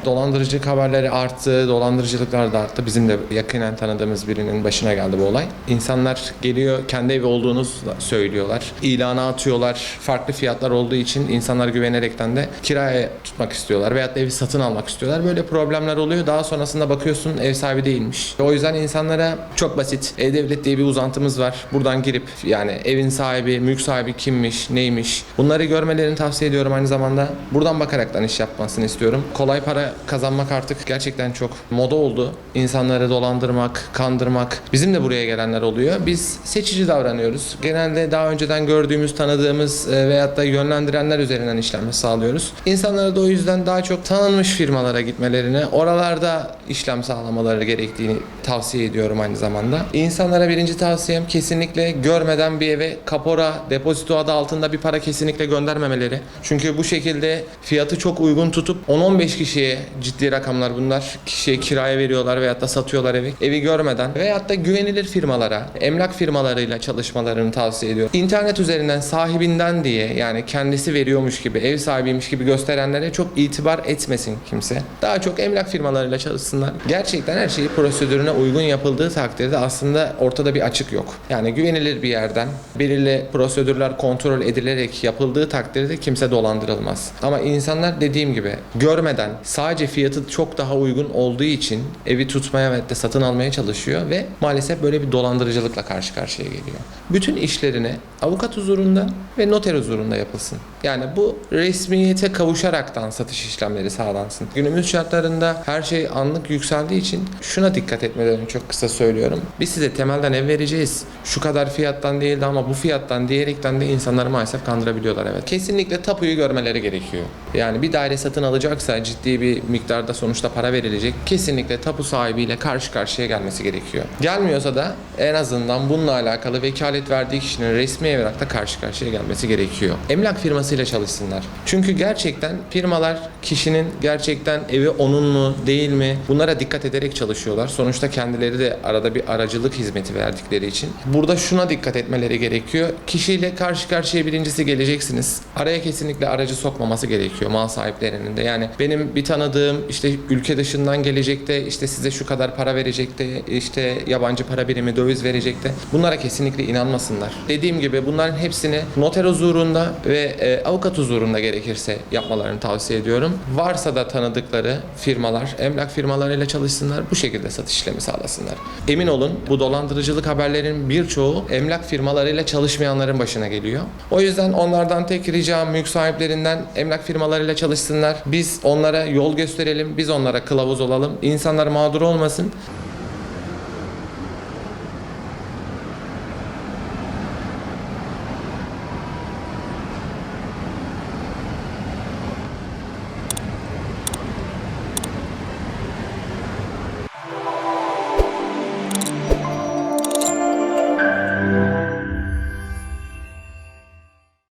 Dolandırıcılık haberleri arttı, dolandırıcılıklar da arttı. Bizim de yakinen tanıdığımız birinin başına geldi bu olay. İnsanlar geliyor, kendi evi olduğunu söylüyorlar. İlana atıyorlar. Farklı fiyatlar olduğu için insanlar güvenerekten de kiraya tutmak istiyorlar veyahut da evi satın almak istiyorlar. Böyle problemler oluyor. Daha sonrasında bakıyorsun ev sahibi değilmiş. O yüzden insanlara çok basit E-Devlet diye bir uzantımız var. Buradan girip yani evin sahibi, mülk sahibi kimmiş, neymiş bunları görmelerini tavsiye ediyorum aynı zamanda. Buradan bakaraktan iş yapmasını istiyorum. Kolay para kazanmak artık gerçekten çok moda oldu. İnsanları dolandırmak, kandırmak. Bizim de buraya gelenler oluyor. Biz seçici davranıyoruz. Genelde daha önceden gördüğümüz, tanıdığımız veyahut da yönlendirenler üzerinden işlem sağlıyoruz. İnsanlara da o yüzden daha çok tanınmış firmalara gitmelerini, oralarda işlem sağlamaları gerektiğini tavsiye ediyorum aynı zamanda. İnsanlara birinci tavsiyem kesinlikle görmeden bir eve kapora, depozito adı altında bir para kesinlikle göndermemeleri. Çünkü bu şekilde fiyatı çok uygun tutup 10-15 kişiye ciddi rakamlar bunlar. Kişiye kiraya veriyorlar veyahut da satıyorlar evi. Evi görmeden veyahut da güvenilir firmalara, emlak firmalarıyla çalışmalarını tavsiye ediyorum. İnternet üzerinden sahibinden diye yani kendisi veriyormuş gibi, ev sahibiymiş gibi gösterenlere çok itibar etmesin kimse. Daha çok emlak firmalarıyla çalışsınlar. Gerçekten her şeyi prosedürüne uygun yapıldığı takdirde aslında ortada bir açık yok. Yani güvenilir bir yerden belirli prosedürler kontrol edilerek yapıldığı takdirde kimse dolandırılmaz. Ama insanlar dediğim gibi görmeden sadece fiyatı çok daha uygun olduğu için evi tutmaya ve de satın almaya çalışıyor ve maalesef böyle bir dolandırıcılıkla karşı karşıya geliyor. Bütün işlerini avukat huzurunda ve noter huzurunda yapılsın. Yani bu resmiyete kavuşaraktan satış işlemleri sağlansın. Günümüz şartlarında her şey anlık yükseldiği için şuna dikkat etmelerini çok kısa söylüyorum. Biz size temelden ev vereceğiz. Şu kadar fiyattan değildi ama bu fiyattan diyerekten de insanları maalesef kandırabiliyorlar, evet. Kesinlikle tapuyu görmeleri gerekiyor. Yani bir daire satın alacaksa ciddi bir miktarda sonuçta para verilecek. Kesinlikle tapu sahibiyle karşı karşıya gelmesi gerekiyor. Gelmiyorsa da en azından bununla alakalı vekalet verdiği kişinin resmi evrakta karşı karşıya gelmesi gerekiyor. Emlak firmasıyla çalışsınlar. Çünkü gerçekten firmalar kişinin gerçekten evi onun mu değil mi bunlara dikkat ederek çalışıyorlar. Sonuçta kendileri de arada bir aracılık hizmeti verdikleri için. Burada şuna dikkat etmeleri gerekiyor. Kişiyle karşı karşıya birincisi geleceksiniz. Araya kesinlikle aracı sokmaması gerekiyor mal sahiplerinin de. Yani benim bir tanıdığım işte ülke dışından gelecekte işte size şu kadar para verecekte işte yabancı para birimi döviz verecekte. Bunlara kesinlikle inanmasınlar. Dediğim gibi bunların hepsini noter huzurunda ve avukat huzurunda gerekirse yapmalarını tavsiye ediyorum. Varsa da tanıdıkları firmalar, emlak firmalarıyla çalışsınlar. Bu şekilde satış işlemi sağlasınlar. Emin olun bu dolandırıcılık haberlerinin birçoğu emlak firmalarıyla çalışmayanların başına geliyor. O yüzden onlardan tek ricam mülk sahiplerinden emlak firmalarıyla çalışsınlar. Biz onlara yol gösterelim, biz onlara kılavuz olalım. İnsanlar mağdur olmasın.